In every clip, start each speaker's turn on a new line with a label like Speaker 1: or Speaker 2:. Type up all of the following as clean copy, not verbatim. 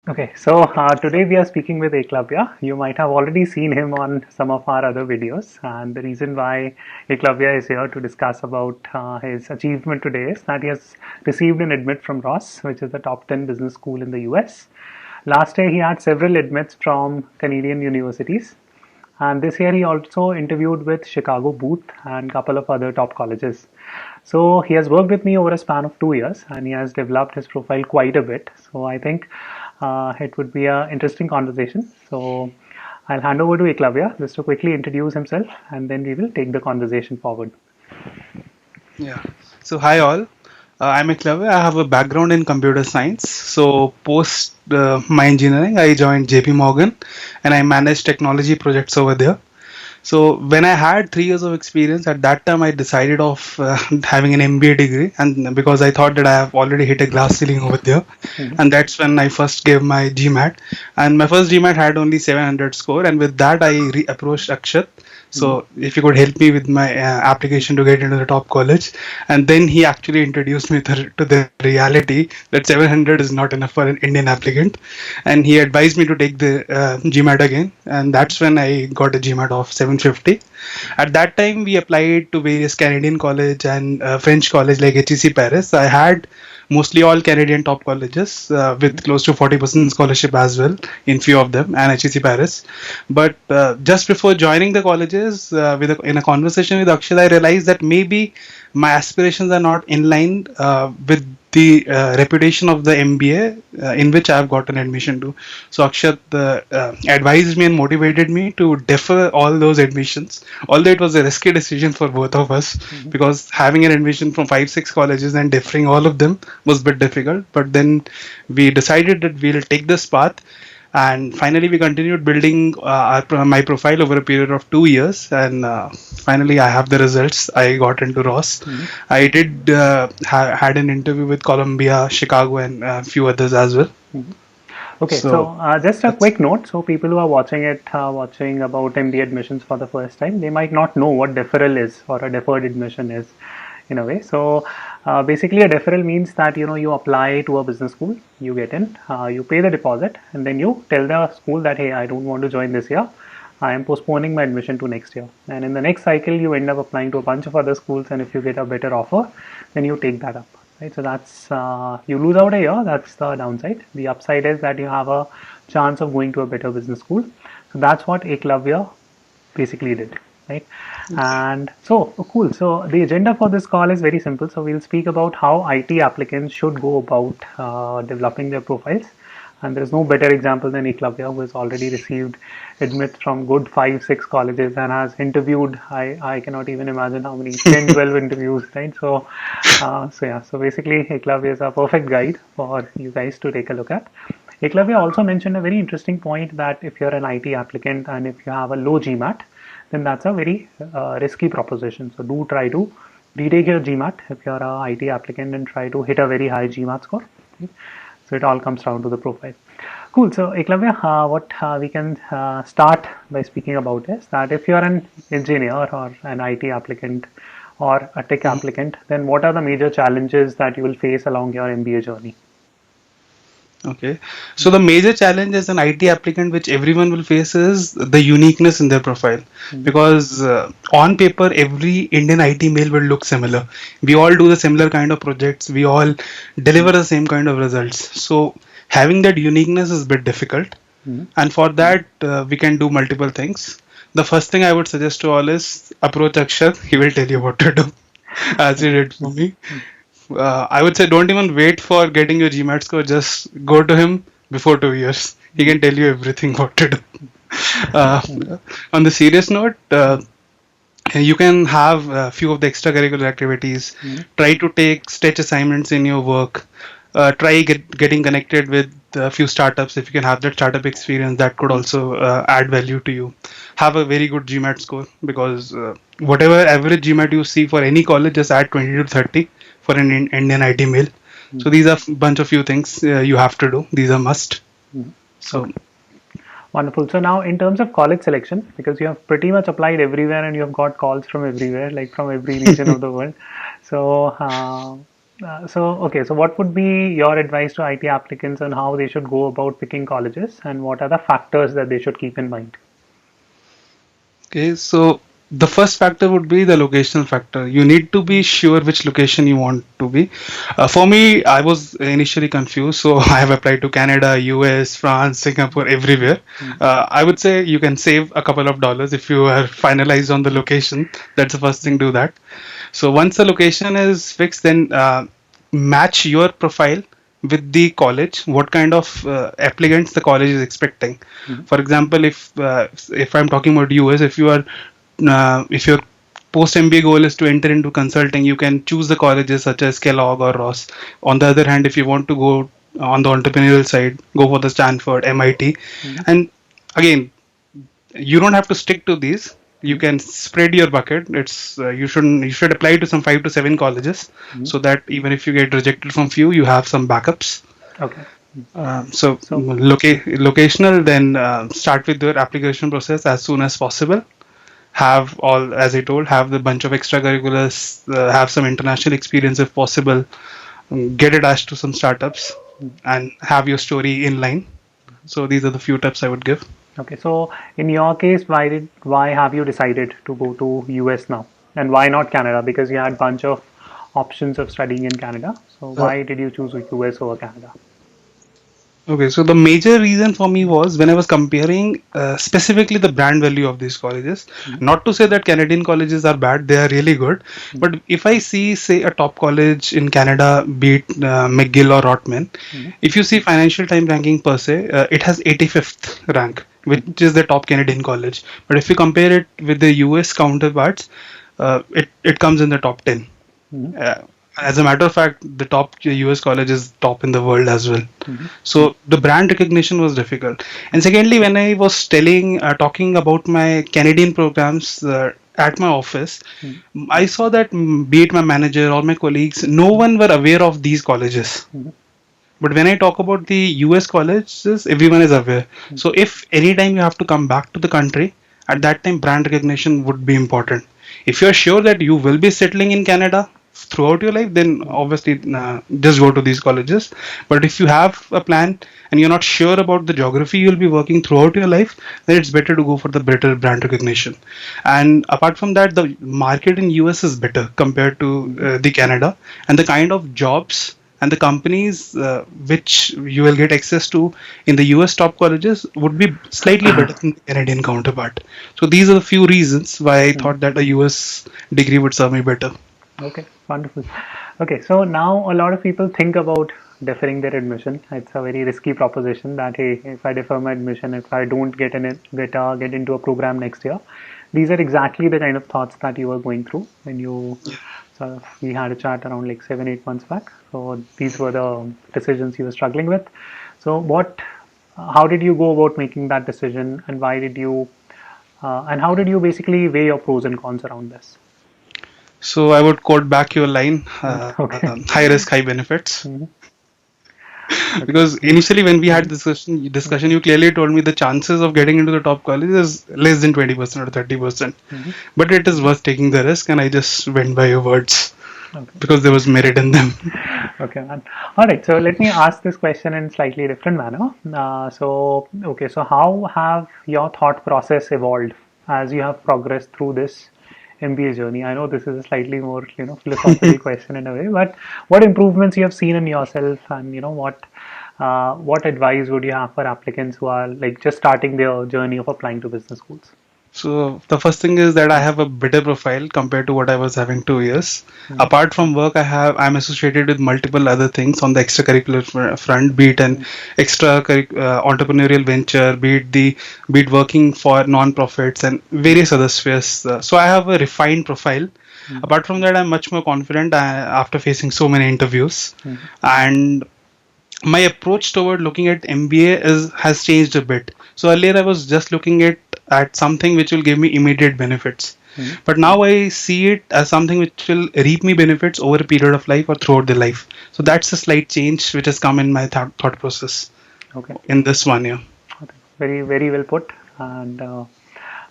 Speaker 1: Okay, so today we are speaking with Eklavya. You might have already seen him on some of our other videos, and the reason why Eklavya is here to discuss about his achievement today is that he has received an admit from Ross, which is the top 10 business school in the US. Last year, he had several admits from Canadian universities, and this year he also interviewed with Chicago Booth and a couple of other top colleges. So he has worked with me over a span of 2 years and he has developed his profile quite a bit. So I think it would be an interesting conversation. So I'll hand over to Eklavya just to quickly introduce himself and then we will take the conversation forward.
Speaker 2: Yeah. So hi all. I'm Eklavya. I have a background in computer science. So post my engineering, I joined JP Morgan, and I managed technology projects over there. So when I had 3 years of experience, at that time I decided of having an MBA degree, and because I thought that I have already hit a glass ceiling over there,
Speaker 1: Mhm.
Speaker 2: and that's when I first gave my GMAT, and my first GMAT had only 700 score, and with that I approached Akshat.
Speaker 1: Mhm.
Speaker 2: So if you could help me with my application to get into the top college, and then he actually introduced me to the reality that 700 is not enough for an Indian applicant, and he advised me to take the GMAT again, and that's when I got a GMAT of 750. At that time, we applied to various Canadian college and French college like HEC Paris. I had mostly all Canadian top colleges with close to 40% scholarship as well in few of them and HEC Paris. But just before joining the colleges, in a conversation with Akshay, I realized that maybe my aspirations are not in line with the reputation of the MBA in which I have gotten admission to. So Akshat advised me and motivated me to defer all those admissions. Although it was a risky decision for both of us
Speaker 1: Mhm.
Speaker 2: because having an admission from 5 6 colleges and deferring all of them was a bit difficult. But then we decided that we'll take this path, and finally we continued building my profile over a period of 2 years, and finally I have the results. I got into Ross.
Speaker 1: Mhm.
Speaker 2: I did had an interview with Columbia, Chicago, and a few others as well.
Speaker 1: Mhm. Okay, so
Speaker 2: So
Speaker 1: just a
Speaker 2: that's
Speaker 1: quick note. So people who are watching it, watching about MBA admissions for the first time, they might not know what deferral is or a deferred admission is in a way. So basically a deferral means that you apply to a business school, you get in, you pay the deposit and then you tell the school that hey, I don't want to join this year. I am postponing my admission to next year. And in the next cycle, you end up applying to a bunch of other schools, and if you get a better offer, then you take that up. Right, so that's you lose out a year. That's the downside. The upside is that you have a chance of going to a better business school. So that's what Eklavya basically did, right? And so cool. So the agenda for this call is very simple. So we'll speak about how IT applicants should go about developing their profiles. And there's no better example than Eklavya, who has already received admits from good 5 6 colleges and has interviewed. I cannot even imagine how many 10 12 interviews, right? So yeah. So basically, Eklavya is a perfect guide for you guys to take a look at. Eklavya also mentioned a very interesting point that if you're an IT applicant and if you have a low GMAT, then that's a very risky proposition. So do try to retake your GMAT if you're a IT applicant and try to hit a very high GMAT score. Okay? So it all comes down to the profile. Cool. So Eklavya, what we can start by speaking about is that if you're an engineer or an IT applicant or a tech applicant, then what are the major challenges that you will face along your MBA journey?
Speaker 2: okay. So the major challenge as an IT applicant, which everyone will face, is the uniqueness in their profile.
Speaker 1: Mhm.
Speaker 2: Because on paper, every Indian IT male will look similar. We all do the similar kind of projects. We all deliver the same kind of results. So having that uniqueness is a bit difficult.
Speaker 1: Mhm.
Speaker 2: And for that, we can do multiple things. The first thing I would suggest to all is approach Akshat. He will tell you what to do, as he
Speaker 1: Okay.
Speaker 2: did for me. I would say don't even wait for getting your GMAT score. Just go to him before 2 years. He
Speaker 1: Mhm.
Speaker 2: can tell you everything what to do. Uh,
Speaker 1: Mhm.
Speaker 2: on the serious note, you can have a few of the extracurricular activities.
Speaker 1: Mhm.
Speaker 2: Try to take stretch assignments in your work. Try getting connected with a few startups. If you can have that startup experience, that could also add value to you. Have a very good GMAT score, because whatever average GMAT you see for any college, just add 20 to 30 for an Indian IT male. So
Speaker 1: Mhm.
Speaker 2: these are bunch of few things you have to do. These are must.
Speaker 1: Mhm.
Speaker 2: So
Speaker 1: Okay. Wonderful. So now, in terms of college selection, because you have pretty much applied everywhere and you have got calls from everywhere, like from every region of the world. So, So what would be your advice to IT applicants on how they should go about picking colleges, and what are the factors that they should keep in mind?
Speaker 2: Okay, so the first factor would be the locational factor. You need to be sure which location you want to be. For me, I was initially confused, so I have applied to Canada, US, France, Singapore, everywhere. I would say you can save a couple of dollars if you are finalized on the location. That's the first thing, do that. So once the location is fixed, then match your profile with the college, what kind of applicants the college is expecting. For example, if I'm talking about US, if your post MBA goal is to enter into consulting, you can choose the colleges such as Kellogg or Ross. On the other hand, if you want to go on the entrepreneurial side, go for the Stanford, MIT. And again, you don't have to stick to these. You can spread your bucket. It's you should apply to some 5 to 7 colleges, so that even if you get rejected from few, you have some backups.
Speaker 1: Okay.
Speaker 2: So
Speaker 1: So
Speaker 2: locational, then start with your application process as soon as possible. Have all, as I told, have the bunch of extracurriculars, have some international experience if possible, get attached to some startups, and have your story in line. So these are the few tips I would give.
Speaker 1: okay, so in your case, why have you decided to go to US now, and why not Canada? Because you had bunch of options of studying in Canada. So
Speaker 2: Uh,
Speaker 1: why did you choose US over Canada?
Speaker 2: Okay, so the major reason for me was when I was comparing specifically the brand value of these colleges. Not to say that Canadian colleges are bad, they are really good. But if I see, say, a top college in Canada, be it McGill or Rotman, if you see Financial Times ranking per se, it has 85th rank, which is the top Canadian college. But if you compare it with the US counterparts, it comes in the top 10. Uh, as a matter of fact, the top US college is top in the world as well. So the brand recognition was difficult. And secondly, when I was talking about my Canadian programs at my office, I saw that be it my manager or my colleagues, no one were aware of these colleges. But when I talk about the US colleges, everyone is aware. So if anytime you have to come back to the country, at that time brand recognition would be important. If you're sure that you will be settling in Canada throughout your life, then obviously just go to these colleges. But if you have a plan and you're not sure about the geography you'll be working throughout your life, then it's better to go for the better brand recognition. And apart from that, the market in US is better compared to the Canada, and the kind of jobs and the companies which you will get access to in the US top colleges would be slightly better than the Canadian counterpart. So these are the few reasons why I thought that a US degree would serve me better.
Speaker 1: Okay, wonderful. Okay, so now a lot of people think about deferring their admission. It's a very risky proposition that hey, if I defer my admission, if I don't get into a program next year, these are exactly the kind of thoughts that you were going through when you sort of we had a chat around like 7 8 months back. So these were the decisions you were struggling with. So how did you go about making that decision, and and how did you basically weigh your pros and cons around this?
Speaker 2: So I would quote back your line,
Speaker 1: Okay.
Speaker 2: high risk, high benefits.
Speaker 1: Mhm. Okay.
Speaker 2: Because initially when we had discussion, you clearly told me the chances of getting into the top college is less than 20% or 30%.
Speaker 1: Mhm.
Speaker 2: But it is worth taking the risk, and I just went by your words
Speaker 1: Okay.
Speaker 2: because there was merit in them.
Speaker 1: Okay, man. All right. So let me ask this question in slightly different manner. Okay. So how have your thought process evolved as you have progressed through this MBA journey? I know this is a slightly more, philosophical question in a way, but what improvements you have seen in yourself, and what advice would you have for applicants who are like just starting their journey of applying to business schools?
Speaker 2: So the first thing is that I have a better profile compared to what I was having 2 years.
Speaker 1: Mhm.
Speaker 2: Apart from work, I'm associated with multiple other things on the extracurricular front, be it an entrepreneurial venture, be it working for non-profits and various other spheres. So I have a refined profile.
Speaker 1: Mhm.
Speaker 2: Apart from that, I'm much more confident after facing so many interviews,
Speaker 1: Mhm.
Speaker 2: and my approach toward looking at MBA is has changed a bit. So earlier I was just looking at something which will give me immediate benefits.
Speaker 1: Mhm.
Speaker 2: But now I see it as something which will reap me benefits over a period of life or throughout the life. So that's a slight change which has come in my thought process
Speaker 1: Okay.
Speaker 2: in this 1 year.
Speaker 1: Okay. Very, very well put, and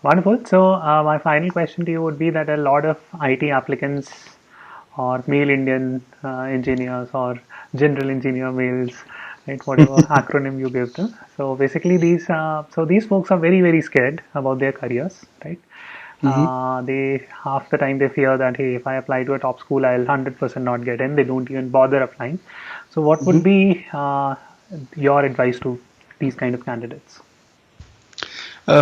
Speaker 1: wonderful. So, my final question to you would be that a lot of IT applicants or male Indian engineers or general engineer males, right? Whatever acronym you give them. So basically, these folks are very very scared about their careers, right?
Speaker 2: Hmm.
Speaker 1: They half the time they fear that hey, if I apply to a top school, I'll 100% not get in. They don't even bother applying. So what would
Speaker 2: Hmm.
Speaker 1: be your advice to these kind of candidates?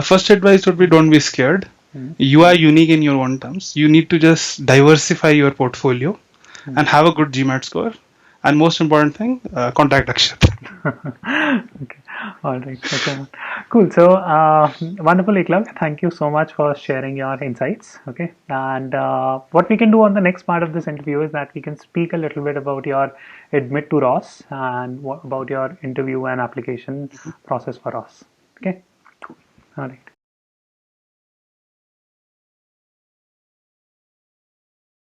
Speaker 2: First advice would be don't be scared.
Speaker 1: Mm-hmm.
Speaker 2: You are unique in your own terms. You need to just diversify your portfolio and have a good GMAT score. And most important thing, contact Akshat.
Speaker 1: Okay. All right. Okay. Cool. So, wonderful, Eklavya. Thank you so much for sharing your insights. Okay. And what we can do on the next part of this interview is that we can speak a little bit about your admit to Ross and what about your interview and application process for Ross. Okay. Cool. All right.